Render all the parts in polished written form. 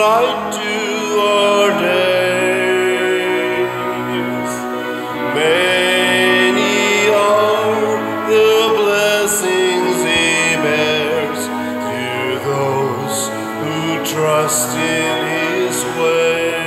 light to our days. Many are the blessings He bears to those who trust in His ways.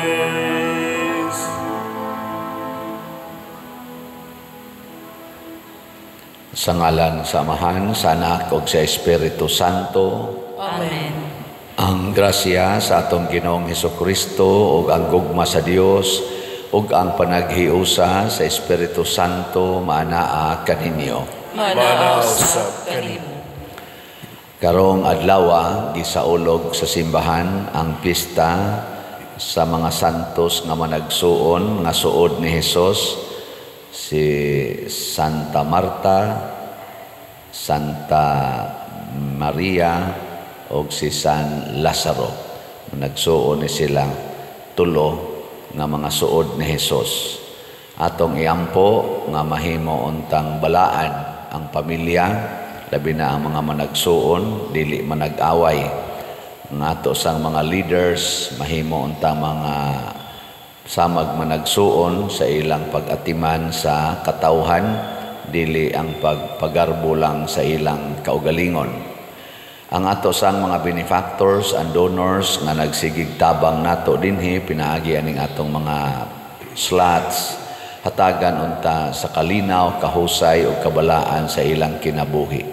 Sa ngalan sa Amahan, sa Anak, ug sa Espiritu Santo. Amen. Ang grasya sa atong Ginoong Hesukristo ug ang gugma sa Dios ug ang panaghiusa sa Espiritu Santo maanaa kaninyo. Manaw sa kanimo. Karong adlaw gisaulog sa simbahan ang pista sa mga santos nga managsuon nga suod ni Hesus, si Santa Marta, Santa Maria o si San Lazaro. Nagsuon ni sila tulo nga mga suod ni Hesus. Atong iampo nga mahimo untang balaan ang pamilya, labi na ang mga managsuon, dili manag-away. Nga ato sang mga leaders, mahimo untang mga samag managsuon sa ilang pag-atiman sa katawhan, dili ang pagpagarbo lang sa ilang kaugalingon. Ang ato sang mga benefactors and donors nga nagsigig tabang nato dinhi pinaagi aning atong mga slots, hatagan unta sa kalinaw, kahusay ug kabalaan sa ilang kinabuhi.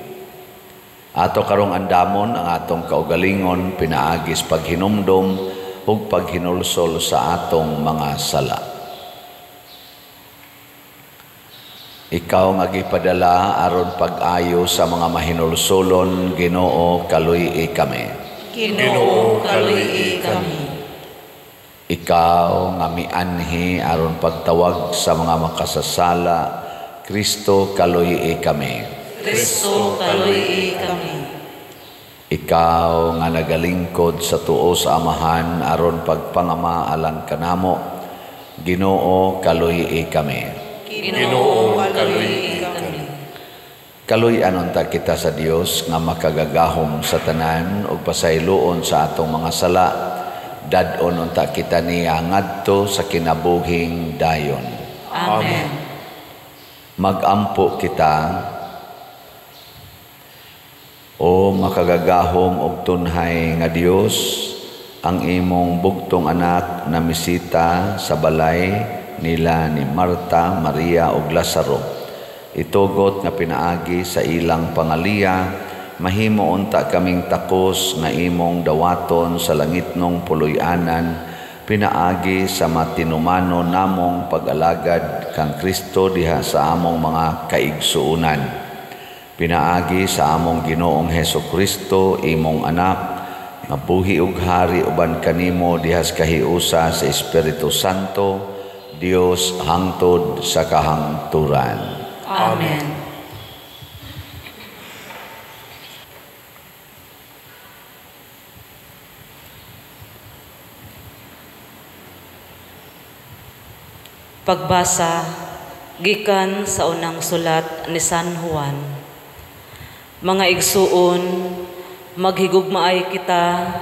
Ato karong andamon ang atong kaugalingon pinaagis paghinumdom ug paghinulsol sa atong mga sala. Ikaw nga gipadala aron pag-ayo sa mga mahinulsolon, Ginoo, kaluy-i kami. Ginoo, kaluy-i kami. Ikaw nga mianhi aron pagtawag sa mga makasasala, Kristo, kaluy-i kami. Kristo, kaluy-i kami. Ikaw nga nagalingkod sa tuo sa Amahan aron pagpangama alang kanamo, Ginoo, kaluy-i kami. Ginoo, kaluy-i kami. Kaluy-an unta kita sa Dios nga makagagahom sa tanan ug pasayloon sa atong mga sala. Dad-on unta kita niya ngadto sa kinabuhing dayon. Amen. Magampo kita, o makagagahom og tunhay nga Dios, ang imong bugtong anak na misita sa balay nila ni Marta, Maria ug Lazaro. Itugot nga pinaagi sa ilang pangaliya, mahimo unta kaming takos nga imong dawaton sa langitnong puloy-anan, pinaagi sa matinumano namong pag-alagad kang Kristo diha sa among mga kaigsuunan. Pinaagi sa among Ginoong Hesukristo, imong anak, nga buhi ug hari uban kanimo dihas kahiusa sa Espiritu Santo, Dios hangtod sa kahangturan. Amen. Pagbasa gikan sa unang sulat ni San Juan. Mga igsuon, maghigugmaay kita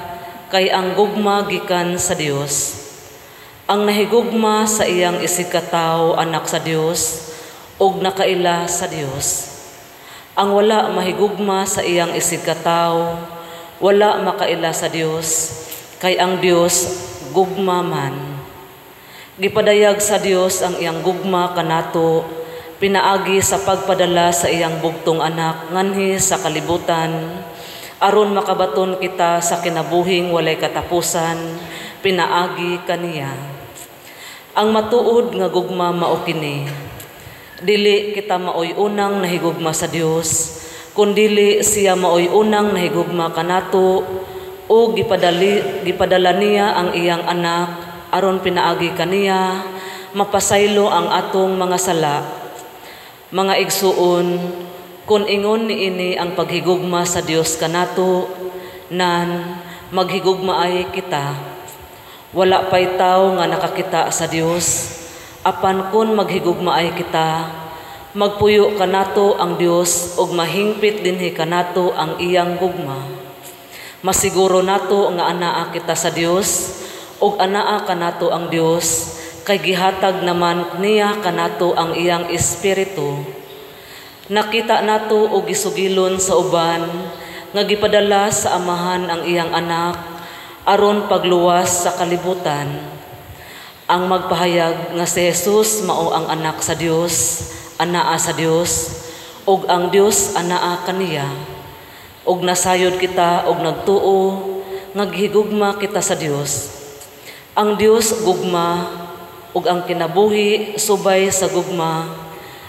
kay ang gugma gikan sa Dios. Ang nahigugma sa iyang isikataw anak sa Dios ug nakaila sa Dios. Ang wala mahigugma sa iyang isikataw, wala makaila sa Dios, kay ang Dios gugma man. Gipadayag sa Dios ang iyang gugma kanato, pinaagi sa pagpadala sa iyang bugtong anak nganhi sa kalibutan, aron makabaton kita sa kinabuhing walay katapusan, pinaagi kaniya. Ang matuod nga gugma mao kini, dili kita maoy unang nahigugma sa Dios, kundili siya maoy unang nahigugma kanato, o gipadala niya ang iyang anak aron pinaagi kaniya, mapasaylo ang atong mga sala. Mga igsuon, kung ingon niini ang paghigugma sa Dios kanato, nan maghigugma ay kita. Wala pay taw nga nakakita sa Dios, apan kun maghigugma ay kita, magpuyo kanato ang Dios ug mahingpit dinhi kanato ang iyang gugma. Masiguro nato nga anaa kita sa Dios ug anaa kanato ang Dios, kay gihatag naman niya kanato ang iyang espiritu. Nakita nato og gisugilon sa uban nga gipadala sa amahan ang iyang anak aron pagluwas sa kalibutan. Ang magpahayag nga si Jesus mao ang anak sa Dios, anaa sa Dios, ug ang Dios anaa kaniya. Ug nasayod kita og nagtuo nga gihigugma kita sa Dios. Ang Dios gugma ug ang kinabuhi subay sa gugma,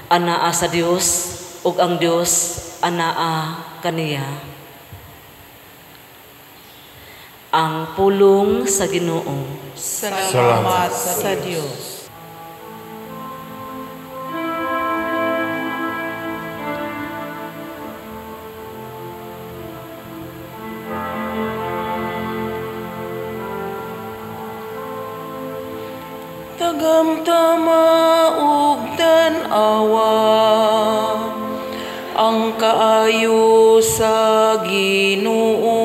anaa sa Dios ug ang Dios anaa kaniya. Ang pulong sa Ginoo. Salamat sa Diyos. Tagamtama ug tan-awa ang kaayo sa Ginoo.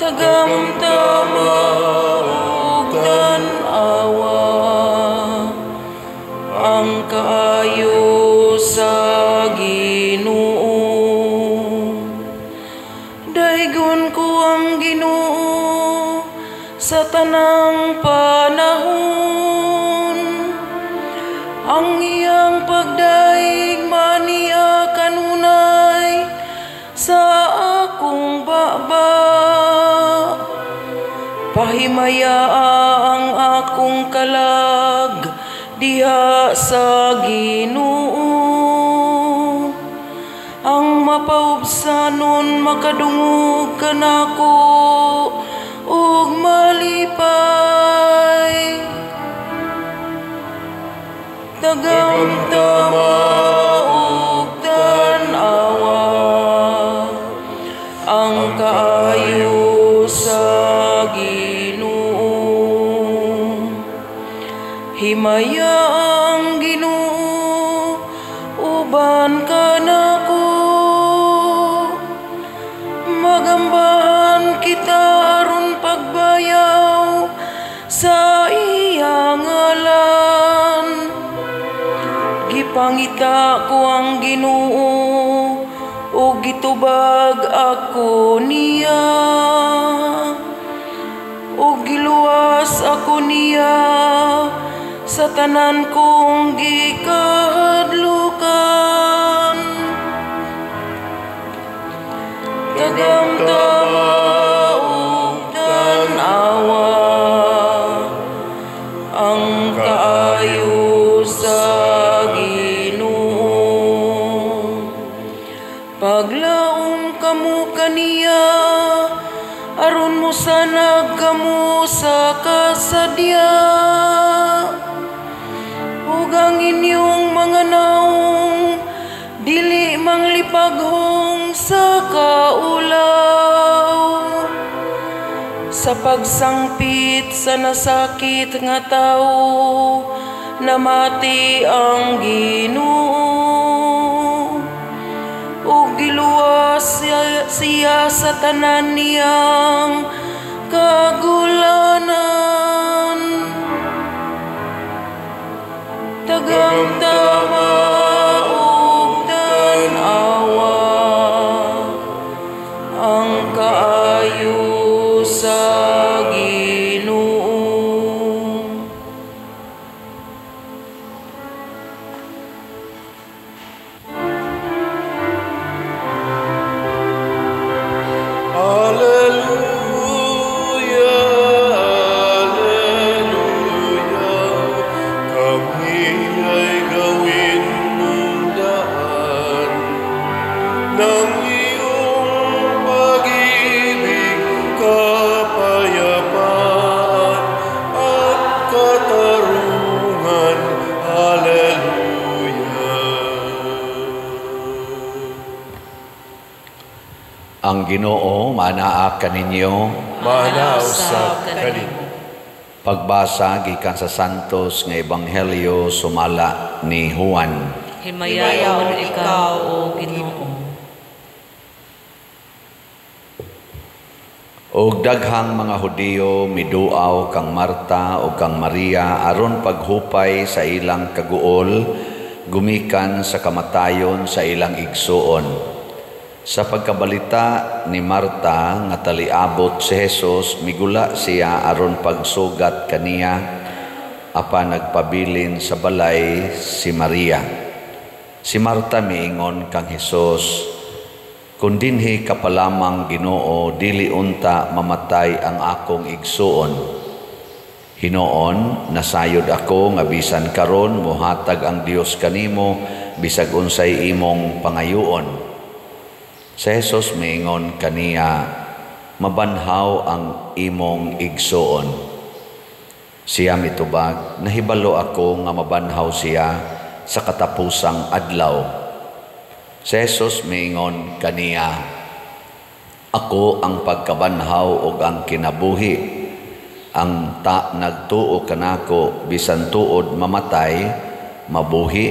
Tagamtama ug tan-awa ang kaayo sa Ginoo. Daigon ko ang Ginoo sa tanang panahon, ang iyang pagdaig maniya kanunay sa akong baba. Pahimaya ang akong kalag diha sa Ginoo. Ang mapaubsanon makadungog kanako ug malipay. Tagamtama ug tan-awa ang kaayo sa Ginoo. Himaya ang Ginoo uban kanako. Magambahan kita aron pagbayaw sa iyang ngalan. Gipangita ko ang Ginoo ug gitubag ako niya. Ug giluwas ako niya sa tanan kong gikahadlukan. Tagamtama ug tan-awa ang kaayo sa Ginoo. Paglaom kamo kaniya aron mo sanag kamo sa kasadya. Ug ang inyong mga naong dili manglipaghong sa kaulaw. Sa pagsangpit sa nasakit nga tawo, namati ang Ginoo. Ug giluwas siya sa tanan niyang kagulanan. Tagamtama ug tan-awa ang kaayo sa Ginoo. Ang Ginoo manaa kaninyo. Manaw sa kanimo. Pagbasa gikan sa Santos nga Ebanghelyo sumala ni Juan. Himayaon ikaw, O Ginoo. Og daghang mga Hudiyo miduaw kang Marta o kang Maria aron paghupay sa ilang kaguol gumikan sa kamatayon sa ilang igsuon. Sa pagkabalita ni Marta nga taliabot si Jesus, migula siya aron pagsugat kaniya apan nagpabilin sa balay si Maria. Si Marta miingon kang Jesus, "Kung dinhi ka pa lamang Ginoo, dili unta mamatay ang akong igsuon. Hinoon, nasayod ako nga bisan karon mohatag ang Dios kanimo bisag unsay imong pangayuon." Si Jesus miingon kaniya, "Mabanhaw ang imong igsuon." Siya mitubag, "Nahibalo ako nga mabanhaw siya sa katapusang adlaw." Si Jesus miingon kaniya, "Ako ang pagkabanhaw ug ang kinabuhi. Ang nagtuo kanako bisan tuod mamatay, mabuhi,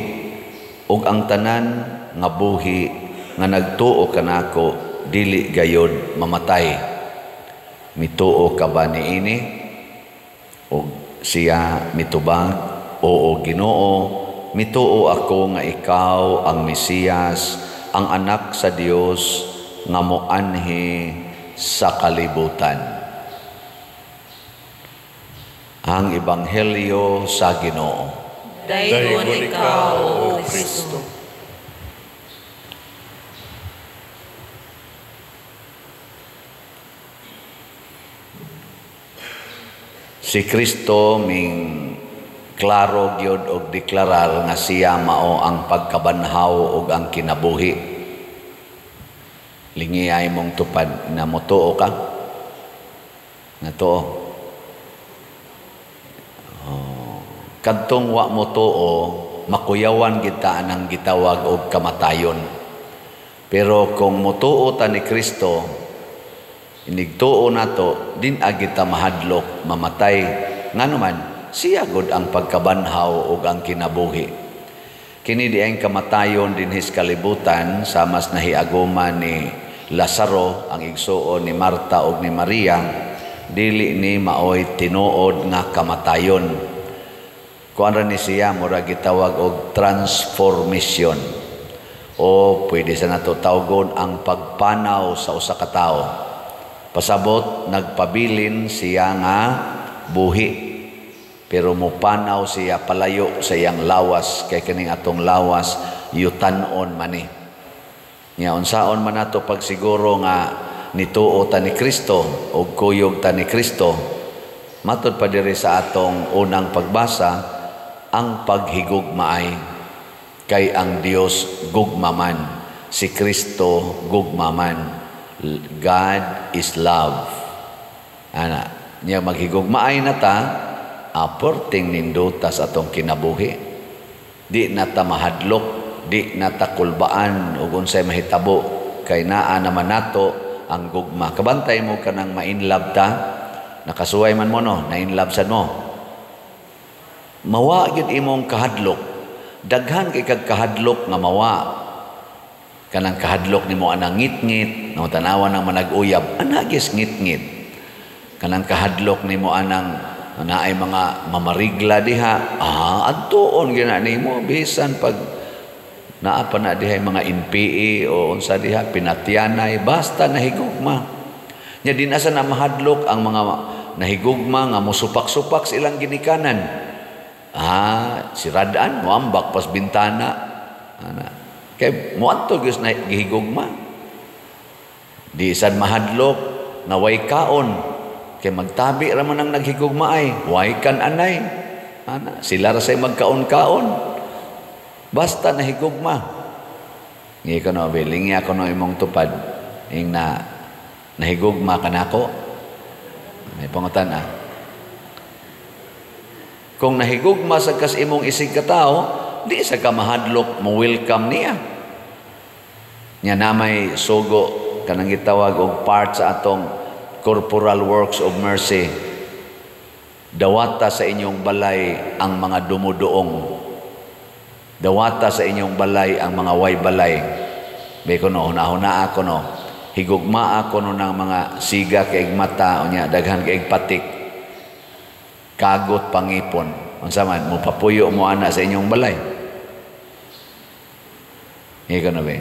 ug ang tanan nga buhi nga nagtuo kanako dili gayud mamatay. Mituo ka ba niini?" Ug siya mitubag, "Oo, Ginoo. Mituo ako nga ikaw ang Mesiyas, ang anak sa Dios nga moanhi sa kalibutan." Ang Ebanghelyo sa Ginoo. Dayon ikaw, O Kristo. Si Kristo ming klaro gyud og deklarar nga siya mao ang pagkabanhaw ug ang kinabuhi. Lingiyay mong tupad na motuo ka. Nga to. Kadtong wa motuo, makuyawan kita anang gitawag og kamatayon. Pero kung motuo ta ni Kristo, inigtuo nato din agita mahadlok mamatay nganuman siya gud ang pagkabanhaw ug ang kinabuhi. Kini diayng kamatayon dinhis kalibutan sa mas nahiaguma ni Lazaro ang igsuon ni Marta ug ni Maria, dili ni maoy tinuod nga kamatayon. Kuan ra ni siya mura gitawag og transformation. O pwede sa nato tawgon ang pagpanaw sa usa ka tawo. Pasabot nagpabilin siya nga buhi. Pero mupanaw siya palayo sa iyang lawas, kay kining atong lawas yutan-on mani. Nya unsaon man nato pagsiguro nga nituo ta ni Kristo o kuyog ta ni Kristo, matud pa diri sa atong unang pagbasa, ang paghigugmaay kay ang Dios gugmaman, si Kristo gugmaman. God is love. Ana, nya maghigugmaay na ta aporting nindutas atong kinabuhi. Di na ta mahadlok, di na ta kulbaan ug unsay mahitabo kay naa naman nato ang gugma. Kabantay mo kanang ma-inlove ta, nakasuway man mo no, na-inlove sad mo. Mawa gyud imong kahadlok. Daghan kay kag kahadlok nga mawa. Kanang kahadlok nimo anang ngit-ngit, no tanawan nang manag-uyab, anagis ngit-ngit. Kanang kahadlok nimo anang na ay mga mamarigla diha, adtuon gina nimo bisan pag naa pa na diha mga NPA o unsa diha pinatyanay, basta nahigugma. Nya din asa na mahadlok ang mga nahigugma nga mosupak-supak sa ilang ginikanan. Siradan moambak pas bintana. Kay moadto gyud na gihigugma. Di sad mahadlok na way kaon. Kay magtabi ra man ang naghigugmaay, way kan anay. Sila ra say magkaon-kaon. Basta nahigugma. Ngi kono bilingi ako no imong tupad ing na nahigugma kanako. May pangutan Kung nahigugma sa kas imong isig ka tao, di sa ka mahadlok mo welcome niya. Nya namay sugo kanang gitawag og part sa atong corporal works of mercy. Dawata sa inyong balay ang mga dumuduong. Dawata sa inyong balay ang mga way balay. Be ko no, hunahuna ako no. higugmaa ko ng mga siga kaig mata, unya daghan kaig patik, kagot pangipon. Unsa man mo papuyo mo ana sa inyong balay? Ikaw na ba?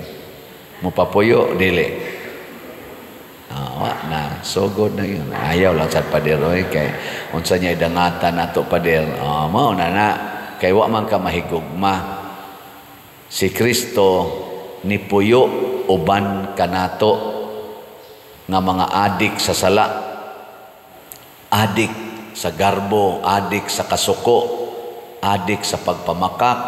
Mo papuyo dili. Na sugod na yun. Ayaw lang sa pader oy kay unsa niya idangatan nato pader. Mao na kay wa man ka mahigugma. Si Kristo ni puyo uban kanato nga mga adik sa sala, adik sa garbo, adik sa kasuko, adik sa pagpamakak,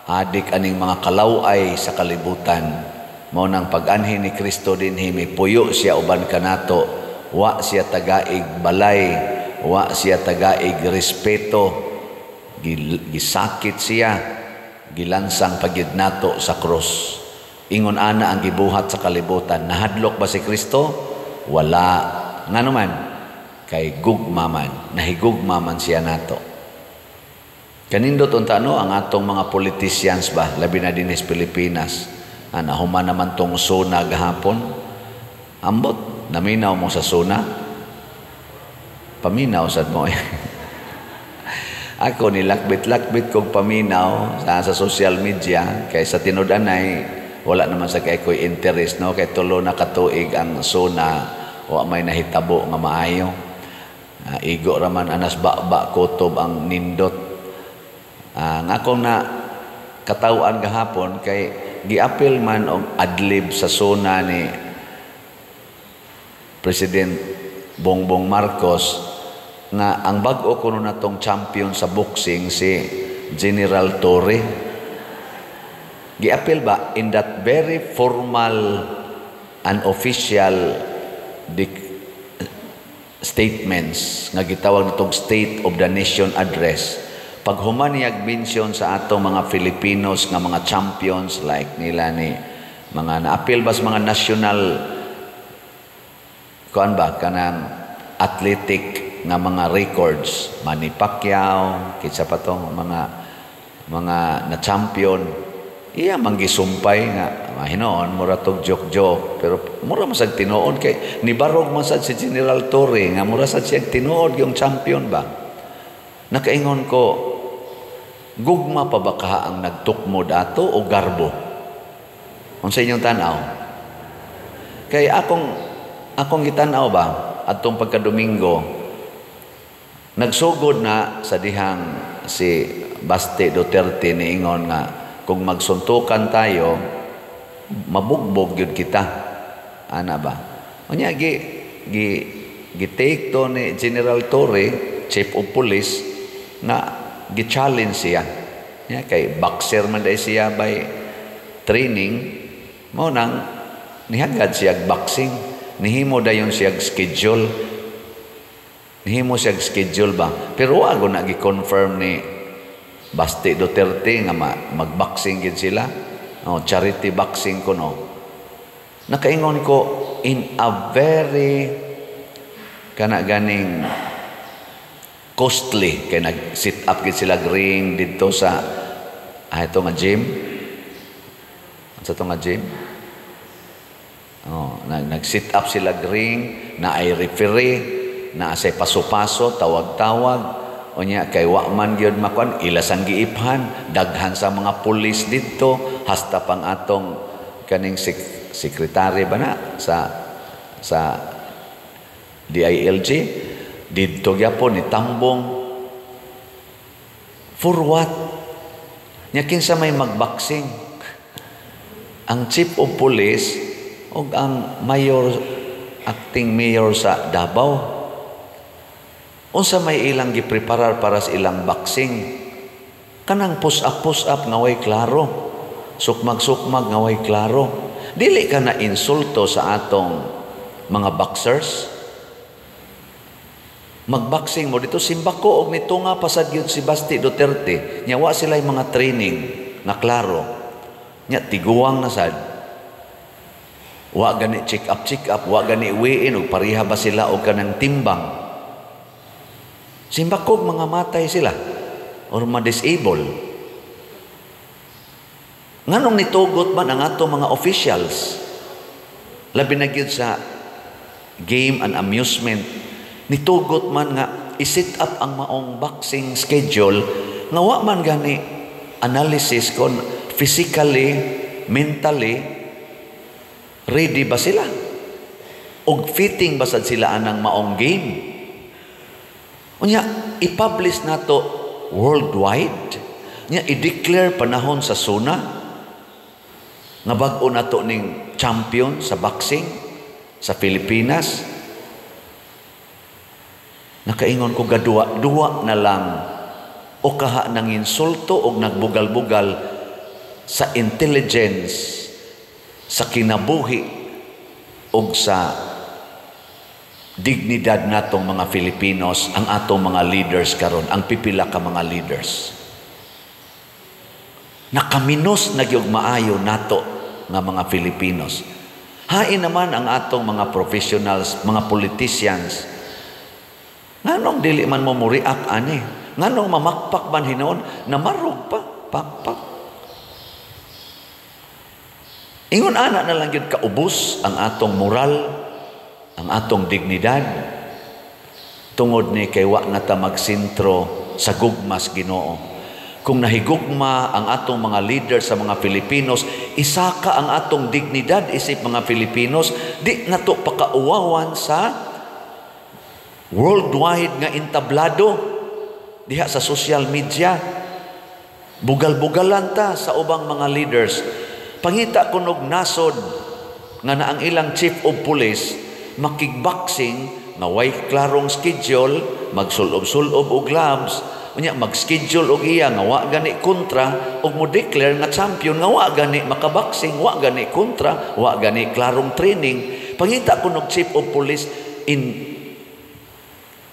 adik aning mga kalaway sa kalibutan. Mao nang pag-anhi ni Kristo dinhi mipuyo siya uban kanato, wa siya tagaig balay, wa siya tagaig respeto, gisakit siya, gilansang pagyud nato sa krus. Ingon ana ang gibuhat sa kalibutan. Nahadlok ba si Kristo? Wala. Ngano man? Kay gugma man, nahigugma man siya nato. Kanindot unta ang atong mga politicians ba, labi na din sa Pilipinas. Human naman tong SONA gahapon. Ambot, naminaw mo sa SONA. Paminaw sad mo eh. Ako nilakbit-lakbit kong paminaw sa social media kay sa tinud-anay wala naman sa kay ko'y interest no kay tulo na katuig ang SONA wa may nahitabo nga maayo. Igo raman anas ba kutob ang nindot. Ang akong na katawan gahapon kay giapil man og adlib sa SONA ni President Bongbong Marcos nga ang bag-o kuno natong champion sa boxing si General Torre. Giapil ba in that very formal and official statements nga gitawag nitong State of the Nation Address. Pag humaniyag mention sa atong mga Filipinos nga mga champions like nila ni mga naapil ba sa mga national kuan ba kanang athletic nga mga records, Manny Pacquiao, kitsa pa tong mga na champion, iya manggisumpay nga hinoon mura tog joke pero mura masag tinuod kay nibarog man sad si General Torre nga mura sad siya tinuod yung champion ba. Nakaingon ko, gugma pa ba ka ang nagtukmo dato o garbo? Unsa inyong tanaw? Kay akong gitanaw ba adtong pagka-Domingo nagsugod na sa dihang si Baste Duterte niingon nga kung magsuntukan tayo mabugbog yun kita. Ana ba? Unya gi-take to ni General Torre, Chief of Police, na gi-challenge siya. Kay boxer man day siya by training, mo nang nihagad siya boxing. Nihimo dayon siya schedule. Nihimo siya schedule ba? Pero ako na gi-confirm ni Baste Duterte nga mag-boxing gid sila. Charity boxing kuno. Nakaingon ko in a very ganing costly kay nag-sit up gid sila ring dito sa ito nga gym. Sa ito nga gym. Nag-sit up sila ring na ay referee na asay paso-paso tawag-tawag unya kay wa man gyud makon ilasang giiphan daghan sa mga pulis dito hasta pang atong kaning sekretary ba na sa DILG dito gyapon ni tambong for what nya kinsa may magboxing ang chief of police o ang acting mayor sa Davao. Unsa may ilang gipreparar para sa ilang boxing? Kanang push up nga way klaro. Sukmag nga way klaro. Dili ka na insulto sa atong mga boxers. Magboxing mo dito simbako og nito nga pasad gyud si Baste Duterte. Nya wa sila mga training nga klaro. Nya tiguwang na sad. Wa gani check up, wa gani weigh-in og pareha ba sila og kanang timbang. Simbakog mga matay sila or ma-disable. Nganong nitugot man ang atong mga officials Labi na gyud sa game and amusement, nitugot man nga i-set up ang maong boxing schedule nga wa man gani analysis kon physically, mentally ready ba sila og fitting ba sad sila anang maong game. Unya i-publish nato worldwide, nya i-declare panahon sa SUNA nga bag-o nato ning champion sa boxing sa Pilipinas. Nakaingon ko duwa na lang o kaha nang insulto o nagbugal-bugal sa intelligence, sa kinabuhi o sa dignidad natong mga Filipinos, ang atong mga leaders karon, ang pipila ka mga leaders. Nakaminos na gyud maayo nato nga mga Filipinos. Hain naman ang atong mga professionals, mga politicians. Nganong dili man mo react ani? Nganong mamakpak man hinoon na marog pa, pakpak. Ingon ana na lang yun kaubos ang atong moral, ang atong dignidad, tungod ni kay wa na ta magsintro sa gugmas Ginoo. Kung nahigugma ang atong mga leader sa mga Filipinos, isaka ang atong dignidad isip mga Filipinos, di nato pakauwawan sa worldwide nga entablado diha sa social media. Bugal-bugalan ta sa ubang mga leaders. Pangita kunog nasod nga na ang ilang chief of police makigboxing nga way klarong schedule, magsulob-sulob og gloves, unya mag-schedule og iya nga wa gani kontra og mo declare nga champion nga wa gani makaboxing, wa gani kontra, wa gani klarong training. Pangita kunog chief of police in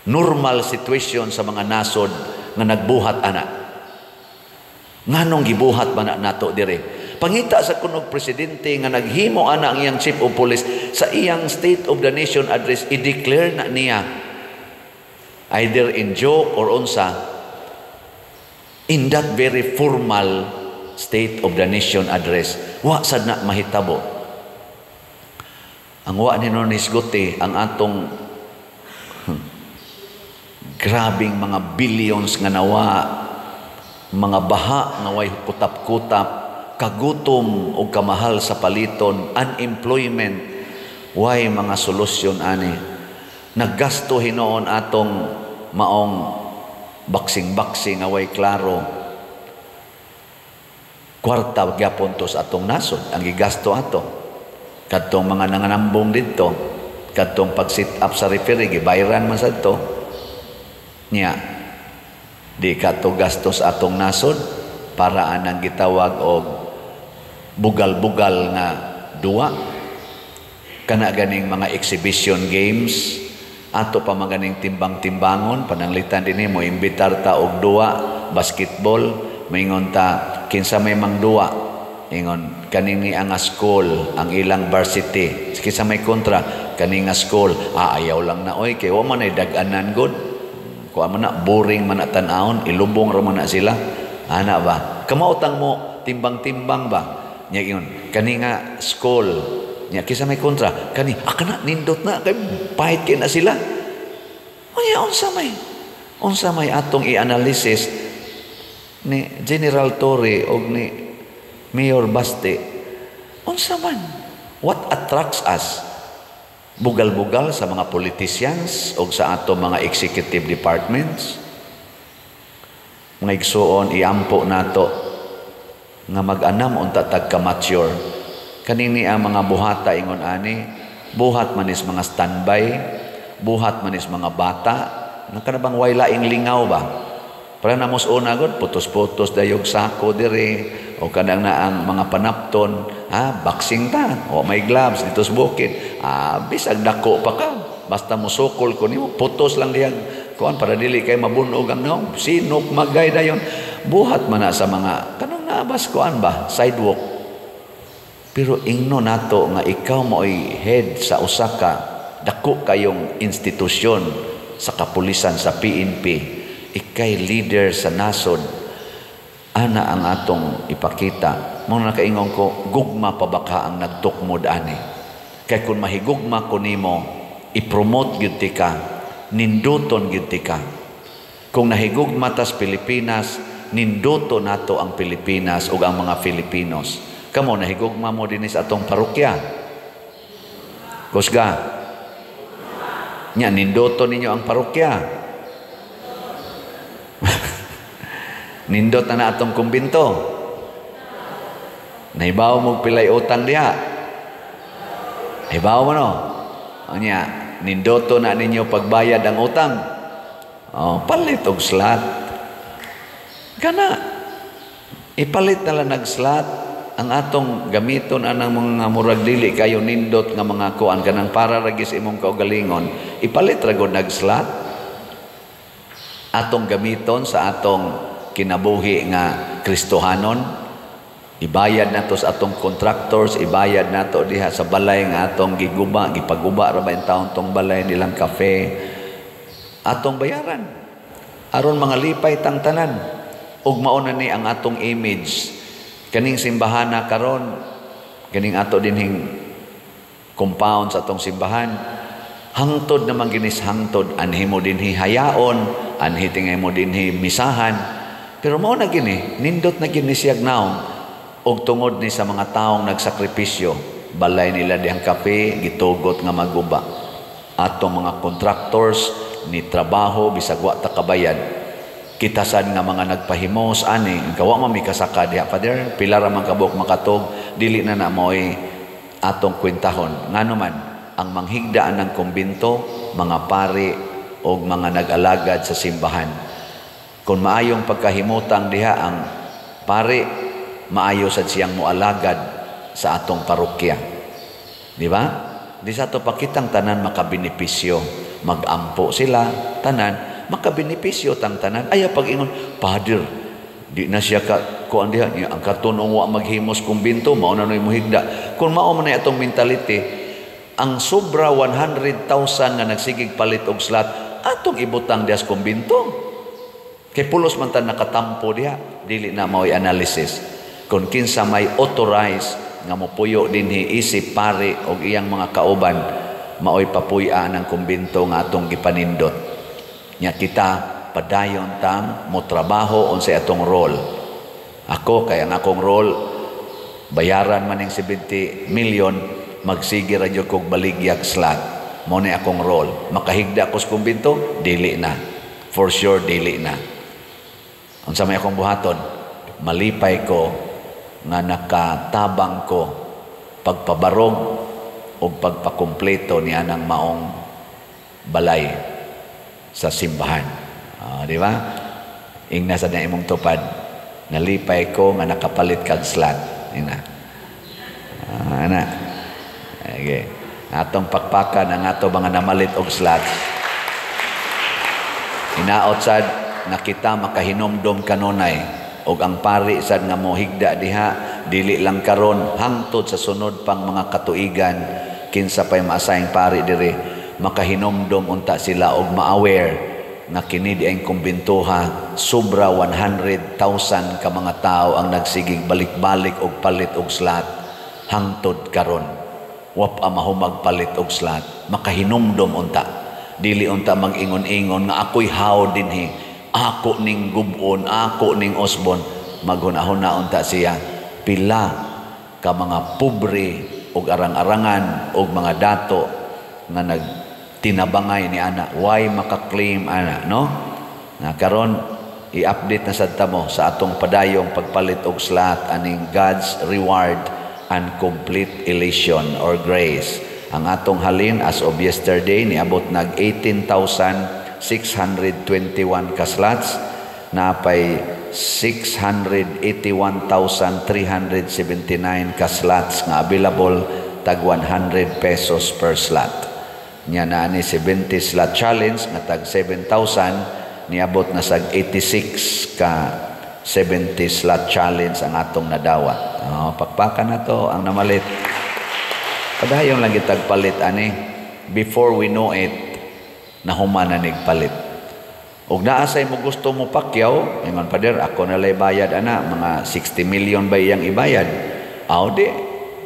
normal situation sa mga nasod nga nagbuhat ana. Nganong gibuhat ba na nato dire? Pangita sa kunog presidente nga naghimo ana ang iyang chief of police sa iyang State of the Nation address, i-declare na niya either in joke or unsa in that very formal State of the Nation address. Wa sad na mahitabo. Ang wa ni nisgote ang atong grabing mga billions nga nawa, mga baha nga way kutap-kutap, kagutom o kamahal sa paliton, unemployment, way mga solusyon ani. Naggasto hinoon atong maong baksing-baksing nga way klaro. Kwarta gyapon to sa atong nasod, ang gigasto ato. Kadtong mga nanganambong dito, kadtong pag-sit up sa referee, gibayaran man sad to. Nya di ka to gastos atong nasod para anang gitawag og bugal-bugal nga duwa, kana ganing mga exhibition games ato pa maganing timbang-timbangon pananglitan dinhi mo imbitar ta og duwa, basketball, maingon ta kinsa may mangduwa, ingon kanini ang school ang ilang varsity, kinsa may kontra kani nga school, ayaw lang na oy kay wa man ay dag-anan god. Kuha man na, boring man na tanahon, ilubong raman na sila. Ana ba? Kamautang mo, timbang-timbang ba? Nya yun, kani nga school, nya kisa may kontra, kani, kana, nindot na, kay pahit kay na sila. O nya, unsa may atong i-analysis ni General Torre o ni Mayor Baste. Unsa man? What attracts us? Bugal-bugal sa mga politicians o sa ato mga executive departments. Mga igsuon, iampo nato nga mag-anam unta tagka-mature. Kanini ang mga buhata ingon ani, buhat manis mga standby, buhat manis mga bata, nakanabang way laing lingaw ba? Para namos una gud putos-putos dayog sako dire o kadang na ang mga panapton, boxing ta o may gloves dito sa bukid, bisag dako pa ka basta musukol ko nimo putos lang diyan kuan para dili kay mabunog ang naong sinok magay dayon buhat man na sa mga kanang naabas kuan ba sidewalk. Pero ingno nato nga ikaw mo'y head sa usa ka dako kayong institusyon sa kapulisan sa PNP, ikay leader sa nasod, ana ang atong ipakita. Muna nakaingon ko, gugma pa baka ang nagtukmod ani. Kay kung mahigugma ko nimo, i-promote gyud ti ka, ninduton gyud ti ka. Kung nahigugma tas Pilipinas, ninduto nato ang Pilipinas ug ang mga Filipinos. Kamo nahigugma mo dinis atong parokya. Kusga. Nya ninduto ninyo ang parokya. Nindot na atong kumbinto. Nahibaw mo pilay utang diha. Nahibaw mo no? Nya ninduto na ninyo pagbayad ang utang. Palit og slot. Kana, ipalit na lang nag-slot ang atong gamiton anang mga murag dili kayo nindot nga mga kuan kanang para ragis imong kaugalingon, ipalit ra gud nag-slot. Atong gamiton sa atong kinabuhi nga Kristohanon, ibayad nato sa atong contractors, ibayad nato diha sa balay nga atong gipaguba ra ba in taon tong balay nilang kafe, atong bayaran aron mga lipay tang tanan. Ug mao na ni ang atong image kaning simbahana karon, kaning ato dinhing compound sa atong simbahan, hangtod naman ginis hangtod anhi mo dinhi hayaon, anhi tingay mo dinhi misahan, pero mao na gini nindot na gini siyag naong og tungod ni sa mga taong nagsakripisyo, balay nila dihang kape gitugot nga maguba. Atong mga contractors ni trabaho bisag wa ta kabayad. Kitasan nga mga nagpahimos ani, gawa man mi kasaka diha Father, pila ra man kabuk makatog, dili na moy atong kwentahon. Ngano man ang manghigdaan ng kumbinto, mga pari o mga nag-alagad sa simbahan. Kung maayong pagkahimutang diha ang pari, maayo sad siyang moalagad sa atong parokya. Di ba? Di sa to pakitang tanan makabenepisyo, magampo sila tanan, makabenepisyo tang tanan. Aya pag-ingon, Father, di na siya kuan diha niya ang katunong wa maghimos kumbinto, mao na noy mohigda. Kung mao man atong mentality, ang sobra 100,000 nga nagsigig palit og slot, atong ibutang dias kumbinto. Kay pulos man tan nakatampo diha, dili na mao'y analysis. Kung kinsa may authorize nga mopuyo dinhi isip pare og iyang mga kauban, mao'y papuy-a ng kumbinto nga atong gipanindot. Nya kita padayon tang mo trabaho unsay atong role. Ako kay ang akong role bayaran man ning 70 million, magsige ra jud kog baligyag slot. Mo ni akong role. Makahigda ko sa kumbinto, dili na. For sure dili na. Unsa may akong buhaton? Malipay ko nga nakatabang ko pagpabarog o pagpakumpleto ni anang maong balay sa simbahan. Di ba? Ingna sa na imong tupad, nalipay ko nga nakapalit kag slot. Ina. Ana. Okay. Atong pakpakan ang ato mga namalit og slot. Inaot sad nakita makahinomdom kanunay og ang pari sad nga mohigda diha dili lang karon hangtod sa sunod pang mga katuigan kinsa pay maasayng pari diri makahinomdom unta sila og ma-aware nga kini di ang kumbintuha sobra 100,000 ka mga tao ang nagsigig balik-balik og palit og slot hangtod karon wap mahumag palit og slot makahinomdom unta dili unta mag-ingon-ingon nga ako'y haw dinhi ako ning gubon ako ning osbon maghunahuna unta siya pila ka mga pobre og arang-arangan og mga dato nga nagtinabangay ni ana why maka-claim ana no na karon i-update na sad ta mo sa atong padayong pagpalit og slot aning God's reward and complete elation or grace. Ang atong halin as of yesterday niabot nag 18,621 ka slots na pay 681,379 ka slots nga available tag 100 pesos per slot. Nya na ni 70 slot challenge nga tag 7,000 niabot na sag 86 ka 70 slot challenge ang atong nadawat. Pakpakan na to ang namalit. Padayon lang itag palit ani before we know it nahuman na nigpalit. Og naasay mo gusto mo pakyaw, ingon Pader, ako na lay bayad ana mga 60 million ba iyang ibayad. Aw di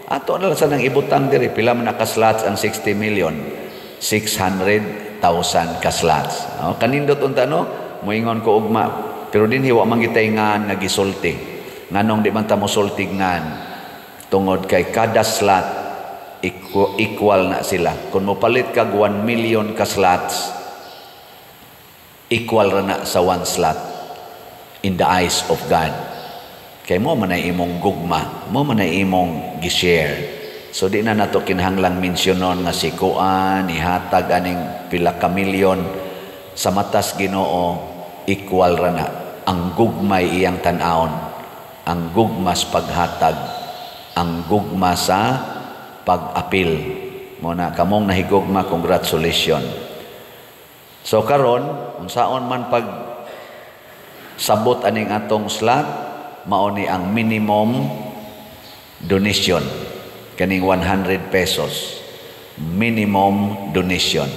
Ato na lang sa nang ibutang diri, pila man nakaslots ang 60 million? 600,000 kaslots. Kanindot unta no, moingon ko ugma, pero din hiwa man kitay ngan nga gisulti. Nganong di man ta mosulti ngan tungod kay kada slot equal na sila. Kung mopalit kag 1 million ka slots, equal ra na sa 1 slot in the eyes of God. Kay mo man ay imong gugma, mo man ay imong gi-share. So di na nato kinahanglang mensyonon nga si kuan ihatag aning pila ka milyon sa matas Ginoo, equal ra na ang gugmay iyang tan-awon, ang gugma sa paghatag, ang gugma sa pag-apil. Mo na kamong nahigugma, congratulations. So karon unsaon man pag sabot aning atong slot, mao ni ang minimum donation kaning 100 pesos, minimum donation.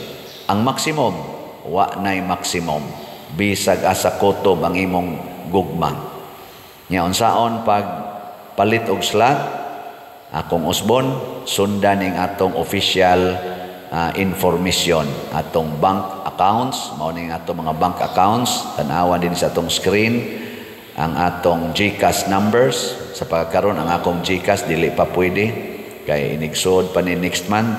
Ang maximum wa nay maximum, bisag asa kutob ang imong gugma. Nya unsaon pag palit og slot, akong usbon sundan ning atong official information, atong bank accounts, mao ning atong mga bank accounts, tan-awan din sa atong screen ang atong GCash numbers. Sa pagkaron ang akong GCash dili pa pwede kay inigsod pa ni next month,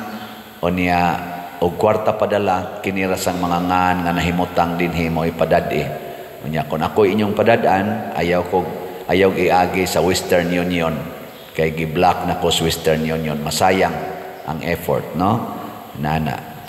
o niya og kwarta padala kinira sang mga ngan nga nahimutang dinhi mo ipadad unya kun ako inyong padadaan, ayaw iagi sa Western Union kay gi-block na ko sa Western Union, masayang ang effort, no nana.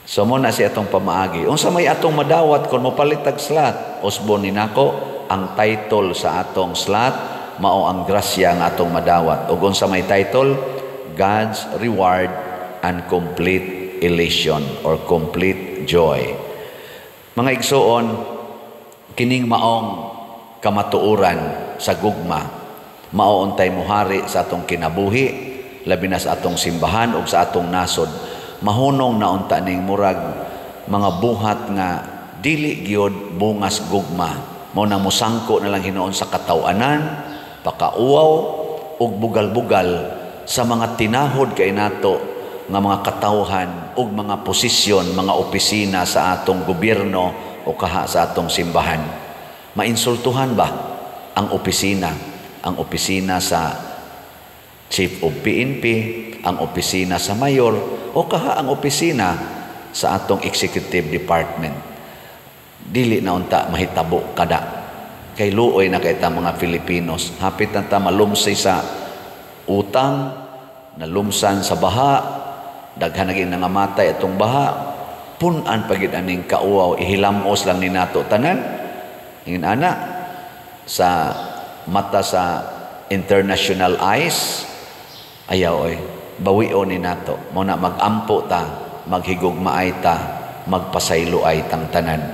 So mo na si atong pamaagi unsa may atong madawat kun mopalit tag slot, usbon ni nako ang title sa atong slot mao ang grasya nga atong madawat. Ug unsa may title? God's Reward and Complete Elation or Complete Joy. Mga igsoon, kining maong kamatuoran sa gugma mao untay muhari sa atong kinabuhi, labi na sa atong simbahan ug sa atong nasod. Mahunong na unta ning murag mga buhat nga dili gyud bungas gugma. Mao na musangko na lang hinoon sa kataw-anan, pakauaw ug bugal-bugal sa mga tinahod kay nato nga mga katawhan ug mga posisyon, mga opisina sa atong gobyerno o kaha sa atong simbahan. Mainsultuhan ba ang opisina? Ang opisina sa Chief of PNP, ang opisina sa mayor o kaha ang opisina sa atong executive department. Dili na unta mahitabo kada kay luoy na kay ta mga Filipinos, hapit na ta malumsay sa utang, nalumsan sa baha, daghan naging nangamatay atong baha, punan pagid aning kauaw, ihilamos lang ni nato tanan. Ingin ana sa mata sa international eyes, ayaw bawion ni nato. Mo na magampo ta, maghigugmaay ta, magpasaylo ay tang tanan.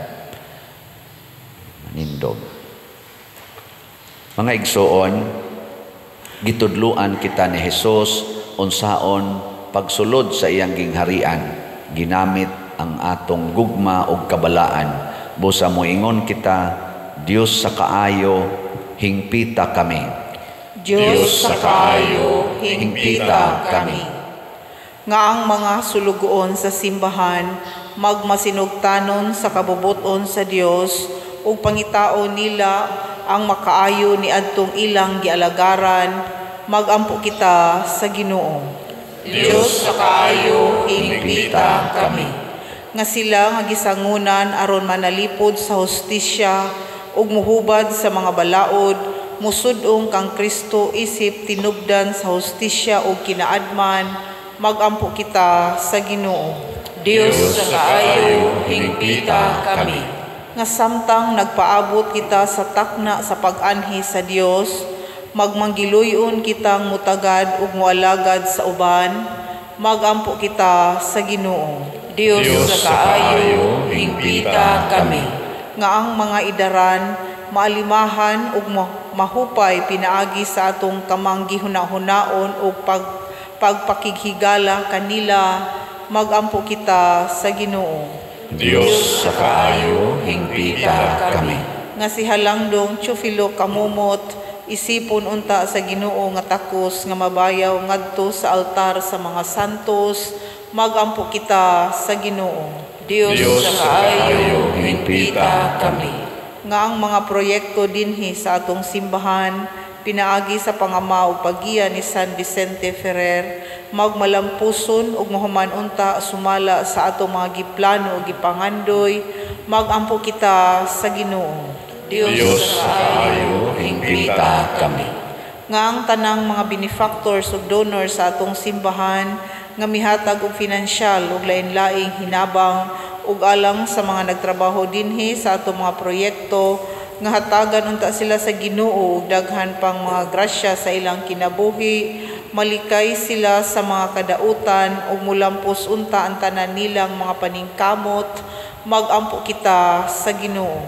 Nindog. Mga igsoon, gitudluan kita ni Hesus unsaon pagsulod sa iyang gingharian, ginamit ang atong gugma ug kabalaan. Busa moingon kita, Dios sa kaayo, hingpita kami. Diyos sa kaayo, hingpita kami. Nga ang mga sulugoon sa simbahan, magmasinugtanon sa kabubuton sa Dios, ug pangitaon nila ang makaayo ni adtong ilang gialagaran, magampo kita sa Ginoo. Diyos sa kaayo, hingpita kami. Nga sila nga gisangunan aron manalipod sa hustisya ug muhubad sa mga balaod, musud-ong kang Kristo isip tinubdan sa hustisya ug kinaadman, magampo kita sa Ginoo. Diyos sa kaayo, hingpita kami. Nga samtang nagpaabot kita sa takna sa pag-anhi sa Dios, magmanggiluyon kitang mutagad ug mualagad sa uban, magampo kita sa Ginoo. Diyos sa kaayo, hingpita kami. Nga ang mga idaran, maalimahan ug mahupay pinaagi sa atong kamang gihuna-hunaon ug pagpakighigala kanila, magampo kita sa Ginoo. Diyos sa kaayo, hingpita kami. Nga si Halangdong Teofilo Kamumot, isipon unta sa Ginoo nga takos nga mabayaw ngadto sa altar sa mga santos, magampo kita sa Ginoo. Dios sa kaayo, hingpita kami. Nga ang mga proyekto dinhi sa atong simbahan, pinaagi sa pangama ug paggiya ni San Vicente Ferrer, magmalampuson ug mahuman unta sumala sa atong mga giplano ug gipangandoy, magampo kita sa Ginoo. Dios sa kaayo, hingpita kami. Nga ang tanang mga benefactors ug donors sa atong simbahan nga mihatag og pinansyal ug lain-laing hinabang ug alang sa mga nagtrabaho dinhi sa atong mga proyekto, nga hatagan unta sila sa Ginoo ug daghan pang mga grasya sa ilang kinabuhi, malikay sila sa mga kadautan ug mulampos unta ang tanan nilang mga paningkamot, magampo kita sa Ginoo.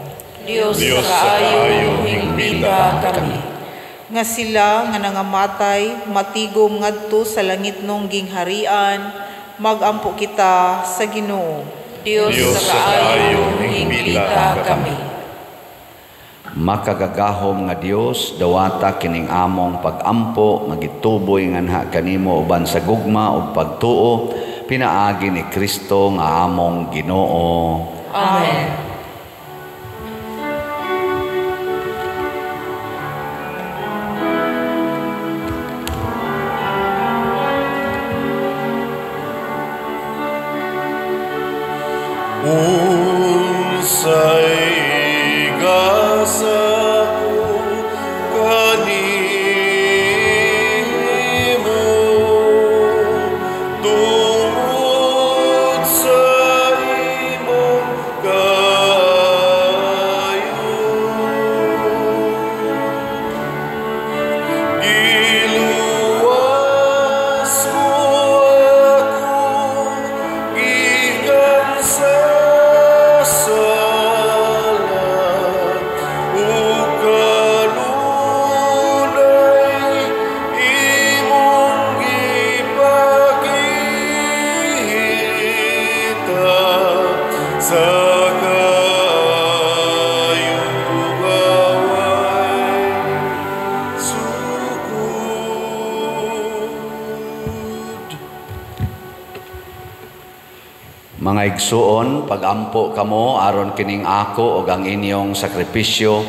Dios sa kaayo, hingpita kami. Nga sila nga nangamatay, matigom ngadto sa langit nung gingharian, magampo kita sa Ginoo. Dios sa kaayo, hingpita kami. Makagagahom nga Dios, dawata kining among pagampo, magituboy nga nha kanimo uban sa gugma ug pagtuo, pinaagi ni Kristo nga among Ginoo. Amen. Unsay gasaku kanimo tungod sa imong kayo. Giluwas mo ako gikan sa Mga igsuon, pagampo kamo aron kining ako ug ang inyong sakripisyo,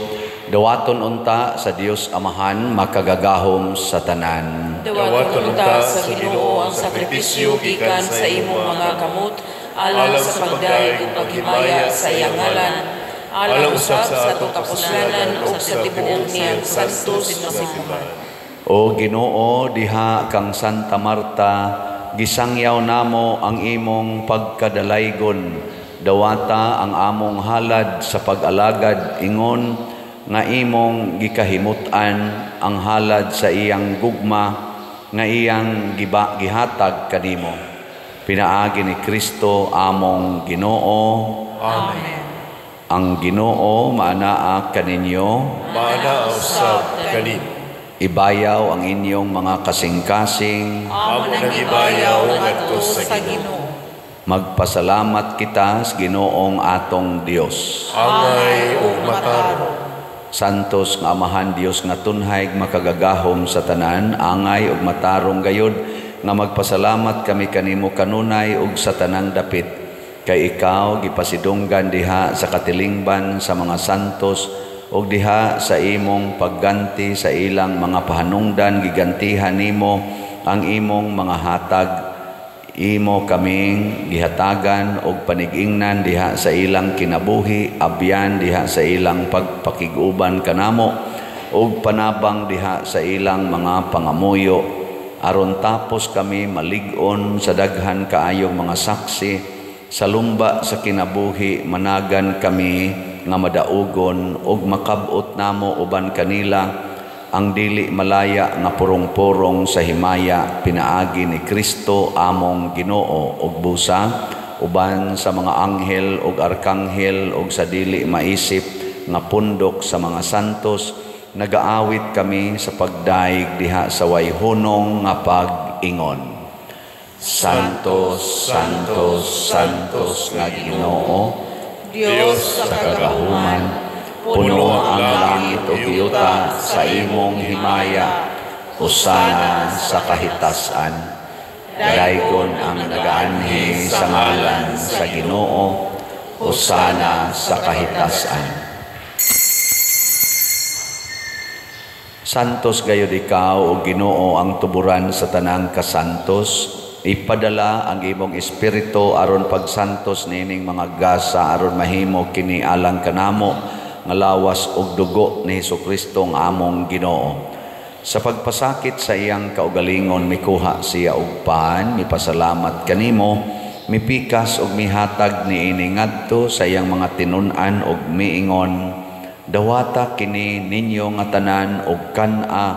dawaton unta sa Dios Amahan makagagahom sa tanan. Dawaton unta sa Ginoo ang sakripisyo gikan sa imong mga kamot, alang sa pagdayeg ug paghimaya sa iyang ngalan, alang usab sa atong kapuslanan ug sa tibuok niyang santos nga simbahan. O Ginoo, diha kang Santa Marta, gisangyaw namo ang imong pagkadalaygon, dawata ang among halad sa pag-alagad ingon nga imong gikahimutan ang halad sa iyang gugma nga iyang gihatag kanimo. Pinaagi ni Kristo among Ginoo. Amen. Ang Ginoo maanaa kaninyo, Maanaa usab kanimo. ibayaw ang inyong mga kasing-kasing, Amo nagibayaw ngadto sa Ginoo. magpasalamat kita sa Ginoong atong Dios. Angay ug matarong. Santos nga Amahan Dios nga tunhay makagagahom sa tanan, angay ug matarong gayud nga magpasalamat kami kanimo kanunay ug sa tanang dapit. Kay ikaw gipasidunggan diha sa katilingban sa mga santos ug diha sa imong pagganti sa ilang mga pahanungdan, gigantihan nimo ang imong mga hatag. Imo kaming gihatagan og panigingnan diha sa ilang kinabuhi, abyan diha sa ilang pagpakiguban kanamo ug panabang diha sa ilang mga pangamuyo, aron tapos kami malig-on sa daghan kaayong mga saksi sa lumba sa kinabuhi, managan kami nga madaugon ug makab-ot namo uban kanila ang dili malaya nga purong-purong sa himaya, pinaagi ni Kristo among Ginoo ug busa uban sa mga anghel ug arkanghel ug sa dili maisip nga pundok sa mga santos, nagaawit kami sa pagdaig diha sa wayhunong nga pag-ingon. Santos, Santos, Santos nga Ginoo, Dios sa sa kagahuman, puno ang langit ug yuta sa imong himaya, usana sa kahitasan. Daygon ang nagaanhi sa ngalan sa Ginoo, usana sa kahitasan. Santos gayud ikaw o Ginoo ang tuburan sa tanang kasantos. Ipadala ang imong espiritu aron pagsantos nining mga gasa aron mahimo kini alang kanamo nga lawas og dugo ni Hesukristo ang among Ginoo. Sa pagpasakit sa iyang kaugalingon mikuha siya og paan, mipasalamat kanimo, mipikas og mihatag niini ngadto sa iyang mga tinun-an og miingon, dawata kini ninyo nga tanan og kan-a,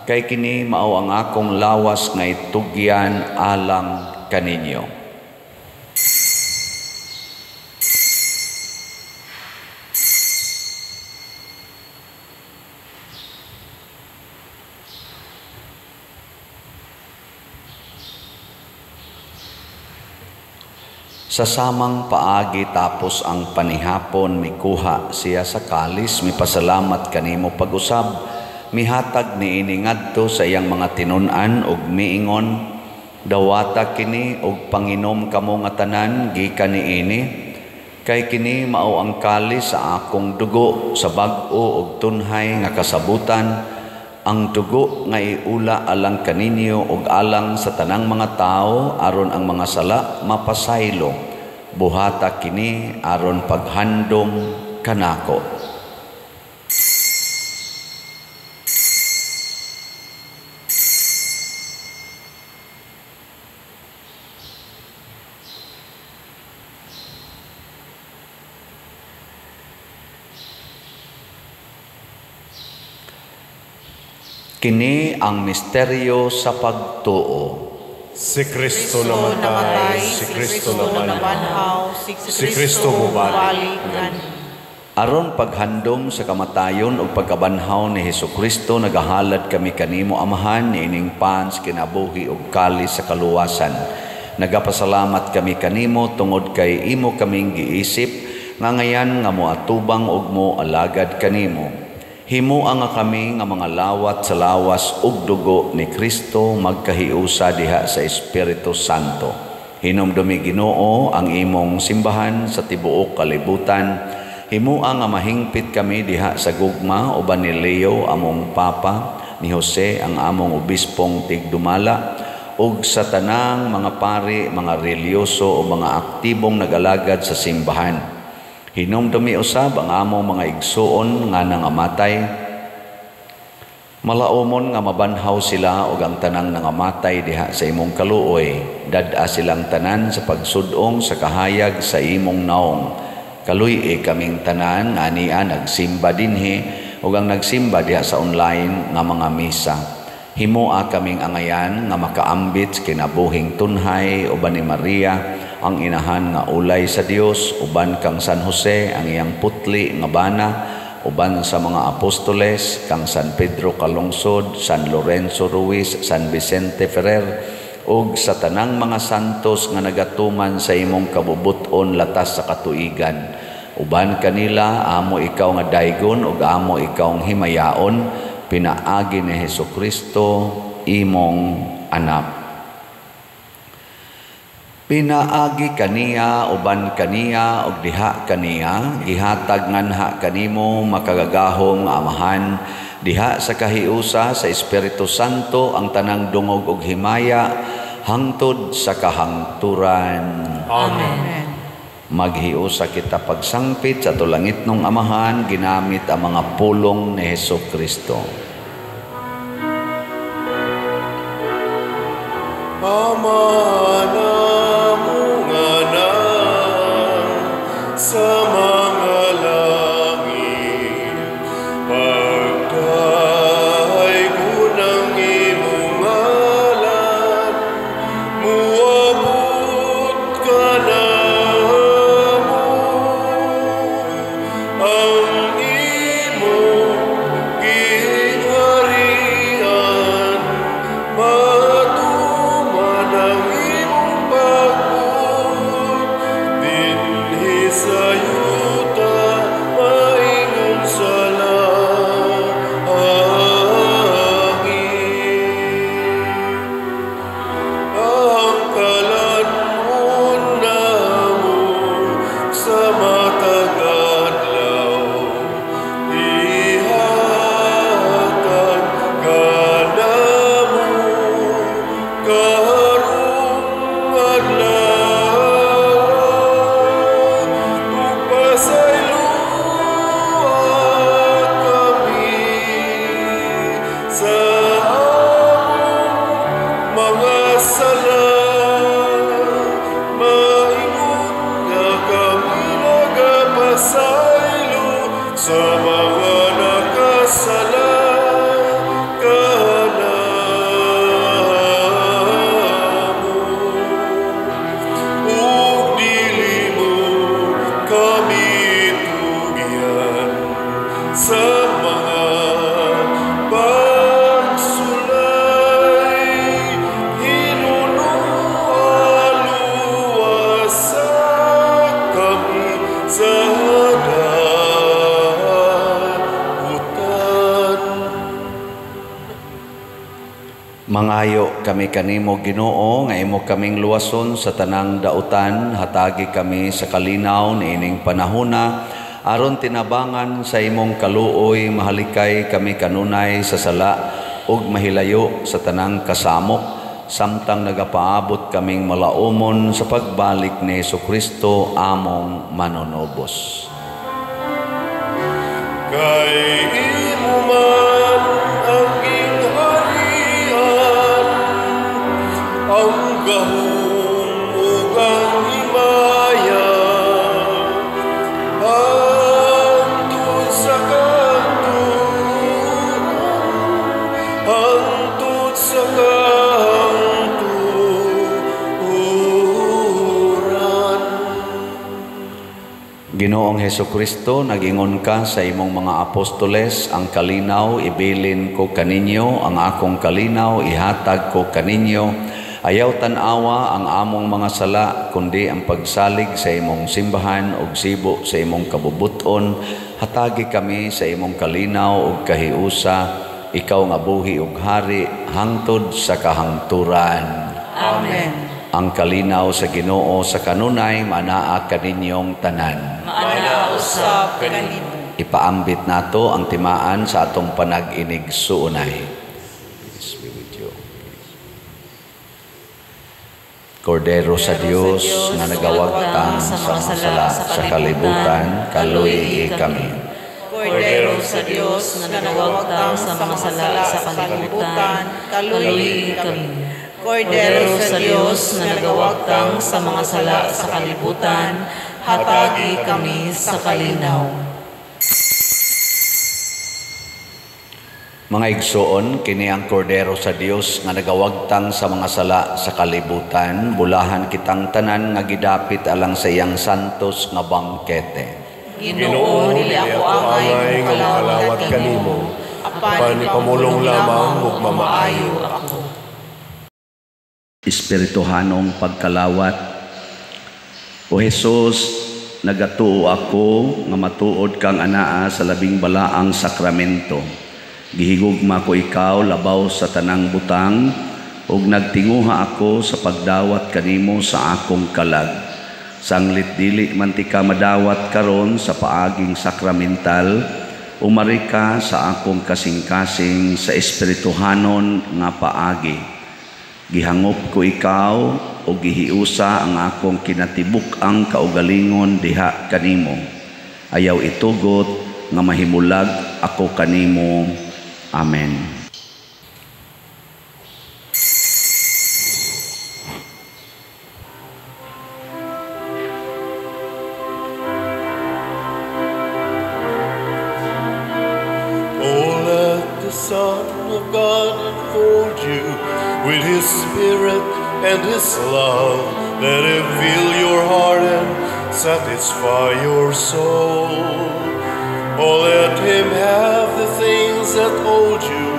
kay kini mao ang akong lawas nga itugyan alang kaninyo. Sa samang paagi tapos ang panihapon, mikuha siya sa kalis, mipasalamat kanimo pag-usab, mihatag niini ngadto sa iyang mga tinun-an og miingon, dawata kini og panginom kamo nga tanan gikan niini, kay kini mao ang kalis sa akong dugo sa bag-o og tunhay nga kasabutan, ang dugo nga iula alang kaninyo og alang sa tanang mga tao aron ang mga sala mapasaylo. Buhata kini aron paghandom kanako. Kini ang misteryo sa pagtuo. Si Kristo namatay, si Kristo nabanhaw, si Kristo mubalik. Aron paghandom sa kamatayon ug pagkabanhaw ni Hesukristo, nagahalad kami kanimo Amahan niining pans kinabuhi ug kalis sa kaluwasan. Nagapasalamat kami kanimo tungod kay imo kaming giisip nga ngayan nga moatubang ug mo alagad kanimo. Himua nga kami nga mga lawat sa lawas ug dugo ni Kristo magkahiusa diha sa Espiritu Santo. Hinumdumi Ginoo ang imong simbahan sa tibuok kalibutan. Himua nga mahingpit kami diha sa gugma uban ni Leo among Papa, ni Jose ang among obispong tigdumala, ug sa tanang mga pari, mga relyoso o mga aktibong nagalagad sa simbahan. Hinumdumi usab ang among mga igsuon nga nangamatay. Malaumon nga mabanhaw sila ug ang tanang nangamatay diha sa imong kaluoy. Dad-a silang tanan sa pagsudong sa kahayag sa imong naong. Kaluy kaming tanan nga ania nagsimba dinhi ug ang nagsimba diha sa online nga mga misa. Himoa kaming angayan nga makaambit kinabuhing tunhay uban ni Maria, ang inahan nga ulay sa Dios, uban kang San Jose ang iyang putli nga bana, uban sa mga apostoles kang San Pedro Calungsod, San Lorenzo Ruiz, San Vicente Ferrer, ug sa tanang mga santos nga nagatuman sa imong kabubuton latas sa katuigan. Uban kanila amo ikaw nga daygon ug amo ikaw ang himayaon, pinaagi ni Hesukristo imong anak. Pinaagi kaniya uban kaniya ug diha kaniya gihatag nganha kanimo makagagahong Amahan diha sa kahiusa sa Espiritu Santo ang tanang dungog ug himaya hangtod sa kahangturan. Amen. Maghiusa kita pagsangpit sa tulangitnong Amahan ginamit ang mga pulong ni Hesukristo. Ama sa mga langit, pagdahay ko ng imong ngalan, muabot ka na mo, ang imong gingharian, matuman ang imong pagbuot, dinhi sa yuta, maingon Mangayo kami kanimo Ginoo nga imo kaming luwason sa tanang dautan, hatagi kami sa kalinaw niining panahona aron tinabangan sa imong kaluoy, mahalikay kami kanunay sa sala ug mahilayo sa tanang kasamok, samtang nagapaabot kaming malaumon sa pagbalik ni Jesucristo among manonobos. Kay imo man ang gingharian, ang gahom ug ang himaya, hangtod sa kanturan, hangtod sa kanturan. Ginoong Hesukristo, nagingon ka sa imong mga apostoles, ang kalinaw ibilin ko kaninyo, ang akong kalinaw ihatag ko kaninyo. Ayaw tanawa ang among mga sala, kundi ang pagsalig sa imong simbahan ug sibo sa imong kabubuton. Hatagi kami sa imong kalinaw ug kahiusa, ikaw nga buhi ug hari hangtod sa kahangturan. Amen. Ang kalinaw sa Ginoo sa kanunay manaa kaninyong tanan. Maana usab kanimo. Ipaambit nato ang timaan sa atong panag-inig suunay. Kordero sa Dios nga nagawagtang sa mga sala sa kalibutan, kaluyi kami. Kordero sa Dios na nagawagtang sa mga sala sa kalibutan, kaluyi kami. Kordero sa Dios na nagawagtang sa mga sala sa kalibutan, hatagi kami sa kalinaw. Mga igsoon, kini ang kordero sa Dios nga nagawagtang sa mga sala sa kalibutan, bulahan kitang tanan nga gidapit alang sa iyang santos nga bangkete. Ginoo, dili ako angay nga makalawat kanimo, apan pamulong lamang ug mamaayo ako. Espirituhanong pagkalawat. O Jesus, nagatuo ako nga matuod kang anaa sa labing balaang sakramento. Gihigugma ko ikaw labaw sa tanang butang ug nagtinguha ako sa pagdawat kanimo sa akong kalag. Sanglit dili man ti ka madawat karon sa paaging sakramental, umari ka sa akong kasing-kasing sa espirituhanon nga paagi. Gihangop ko ikaw o gihiusa ang akong kinatibuk-ang kaugalingon diha kanimo. Ayaw itugot nga mahimulag ako kanimo. Amen. Oh, let the Son of God enfold you with His Spirit and His love. Let Him fill your heart and satisfy your soul. Oh, let Him have the things that hold you,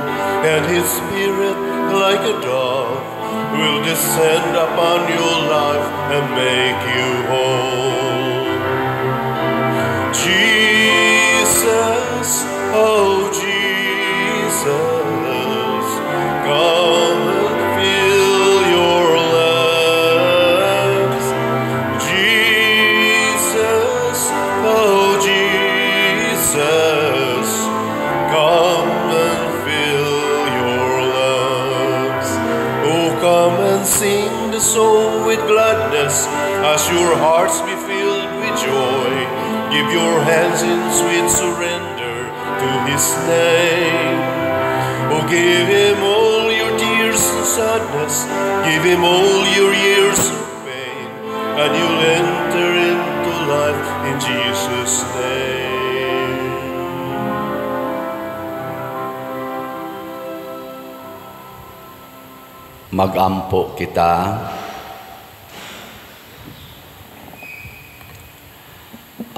and His Spirit, like a dove, will descend upon your life and make you whole. Jesus, oh Jesus, come and fill your lives. Jesus, oh Jesus, come and fill your lives. Oh, come and sing the song with gladness as your hearts be filled with joy. Give your hands in sweet surrender to His name. Oh, give Him all your tears and sadness. Give Him all your years of pain, and you'll enter into life in Jesus' name. Magampo kita.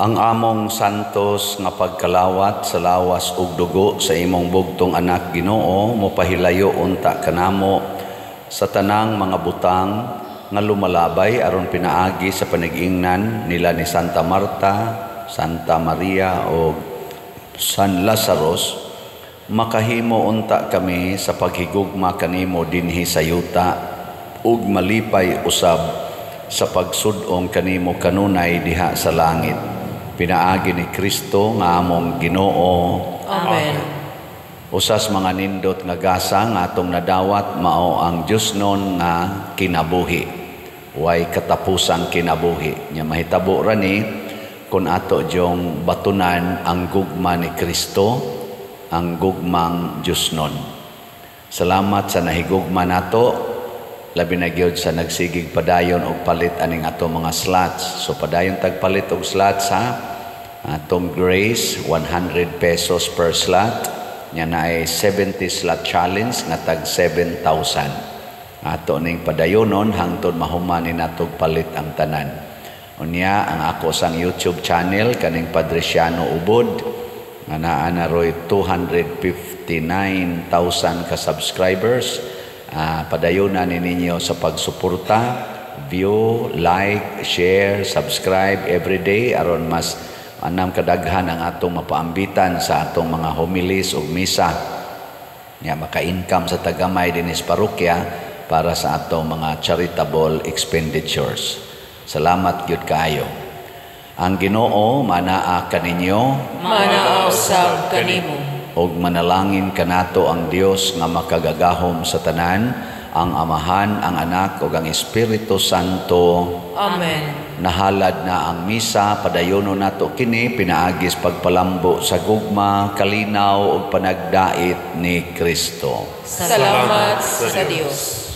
Ang among santos nga pagkalawat sa lawas ug dugo sa imong bugtong anak Ginoo mopahilayo unta kanamo sa tanang mga butang nga lumalabay aron pinaagi sa panag-ingnan nila ni Santa Marta, Santa Maria o San Lazaros. makahimo unta kami sa paghigugma kanimo dinhi sa yuta ug malipay usab sa pagsud-ong kanimo kanunay diha sa langit. Pinaagi ni Kristo nga among Ginoo. Amen. Usas mga nindot nga gasa nga atong nadawat mao ang Dios non nga kinabuhi. Way katapusang kinabuhi. Nya mahitabo ra ni kun ato jong batunan ang gugma ni Kristo, ang gugmang Dios non. Salamat sa nahigugma nato. Labi na gyud sa nagsigig padayon og palit aning ato mga slots. So padayon tagpalit og slots ha. Atong Grace 100 pesos per slot. Nya na ay 70 slot challenge nga tag 7,000. Ato ning padayonon hangtod mahuman ni natog palit ang tanan. Unya ang ako sang YouTube channel kaning Padresiano Ubod nga naa na roy 259,000 ka subscribers. Padayonan ninyo sa pagsuporta, view, like, share, subscribe every day aron mas anam kadaghan ang atong mapaambitan sa atong mga homilies ug misa. Nya maka-income sa tagamay dinis parokya para sa atong mga charitable expenditures. Salamat gyud kaayo. Ang Ginoo manaa kaninyo, Manaa usab kanimo. og manalangin kanato ang Dios nga makagagahom sa tanan, ang Amahan, ang Anak ug ang Espiritu Santo. Amen. Nahalad na ang misa, padayono nato kini pinaagis pagpalambo sa gugma, kalinaw ug panagdait ni Kristo. Salamat sa Dios.